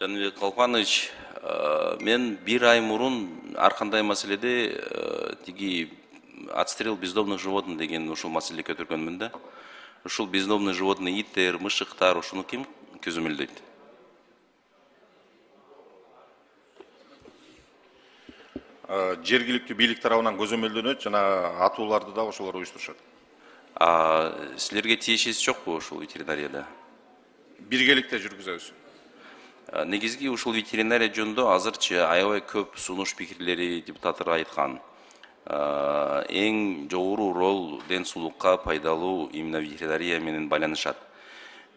Жаныбек Калканович, мен bir ай мурун ар кандай маселеде тиги отстрел бездомных животных деген ушул маселе көтөргөнмүн да. Ушул бездомный животные иттер, мышыктар ушуну ким көзөмөлдөйт? Жергиликтүү бийлик тарабынан көзөмөлдөнөт жана атууларды да ошолор уюштурушат. Силерге тиешеси жокпу ушул ветеринарияда? Биргеликте жүргүзөбүз. Негизги ушул ветеринария жөнүндө азырчы аябай көп сунуш пикирлери депутаттар айткан. Эң жогору рол ден соолукка пайдалуу именно ветеринария менен байланышат.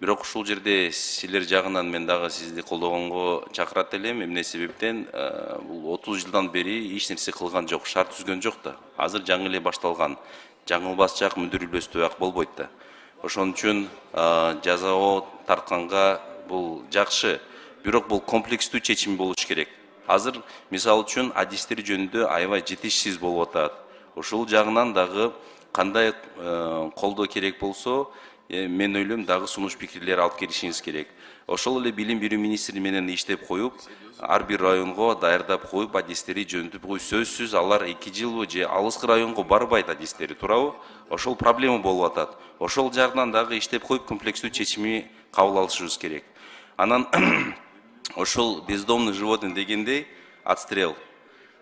Бирок ушул жерде силер жагынан мен дагы сизди колдогонго чакырат элем. Эмне себептен бул 30 жылдан бери эч нерсе кылган жок, шарт түзгөн жок да. Азыр жаңы эле башталган. Жаңылбас жак мүдүрүлбөстүү ак болбойт да. Ошон үчүн жазаға тартканга бул жакшы. Бирок бул комплекстүү чечим болуш керек. Азыр мисал үчүн адистер жөнүндө аябай жетишсиз болуп атат. Ошол жагынан дагы кандай колдоо керек болсо, мен ойлойм дагы сунуш пикирлер алып келишиңиз керек. Ошол эле билим берүү министри менен иштеп коюп, ар бир районго даярдап коюп, адистери жөнүндө сөзсүз алар 2 жылбы же алыскы районго барбайт адистери, туурабы? Ошол проблема болуп атат. Ошол жагынан дагы иштеп коюп, комплекстүү чечими кабыл алышыбыз керек. Анан ошол бездомный животный дегенде отстрел.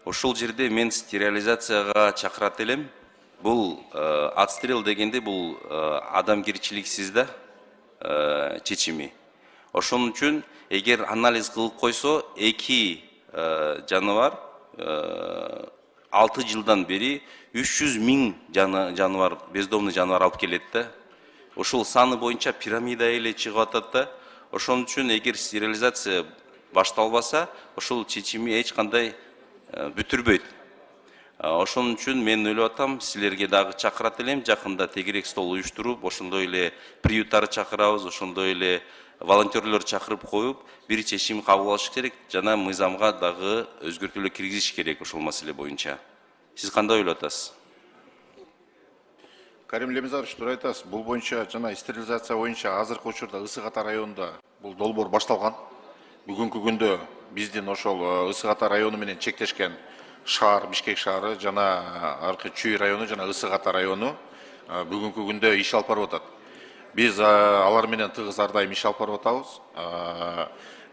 Ошол жерде мен стерилизацияга чакырат элем. Бул отстрел дегенде бул адамгерчиликсиз да чечими. Ошон үчүн эгер анализ кылып койсо, 2 жаныбар 6 жылдан бери 300 000 жаныбар, бездомный жаныбар алып келет да. Ошол саны боюнча пирамида эле чыгып атат да. Ошон үчүн эгер стерилизация башталбаса, ошол чечими эч кандай бүтүрбөйт. Ошон үчүн мен ойлоп атам, силерге дагы чакырат элем, жакында тегерек стол уюштуруп, ошондой эле приюттарды чакырабыз, ошондой эле волонтерлор чакырып коюп, бир чечим кабыл алыш керек, жана мыйзамга дагы өзгөртүүлөр киргизиш керек ошол маселе боюнча. Сиз кандай ойлоп атасыз? Карим Лемизарович, туура айтасыз. Бул боюнча жана стерилизация боюнча азыркы учурда Ысык Ата районунда бул долбоор башталган. Бүгүнкү күндө биздин ошол Ысык Ата району менен чектешкен шаар, Бишкек шаары жана аркы Чүй району жана Ысык Ата району бүгүнкү күндө иш алып барып атат. Биз алар менен тыгыз ар дайым иш алып барып атабыз.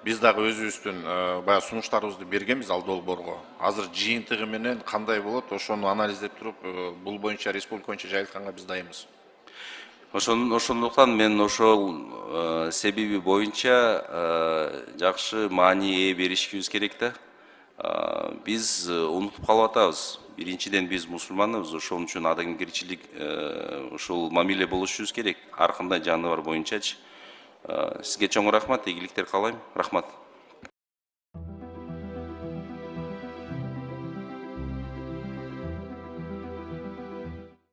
Биз дагы өзүбүздүн баягы сунуштарыбызды бергенбиз ал долбоорго. Азыр жыйынтыгы менен кандай болот, ошону анализдеп туруп, бул боюнча республика боюнча жайылтканга биз дайынбыз. Ошондуктан мен ошол себеби боюнча жакшы маани ээ беришибиз керек да. Биз унутуп калып атабыз. Биринчиден биз мусулманбыз, ошон үчүн адамгерчилик ушул мамиле болушубуз керек. Ар кандай жаныбар боюнчачы. Сизге чоң рахмат, ийгиликтер каалайм. Рахмат.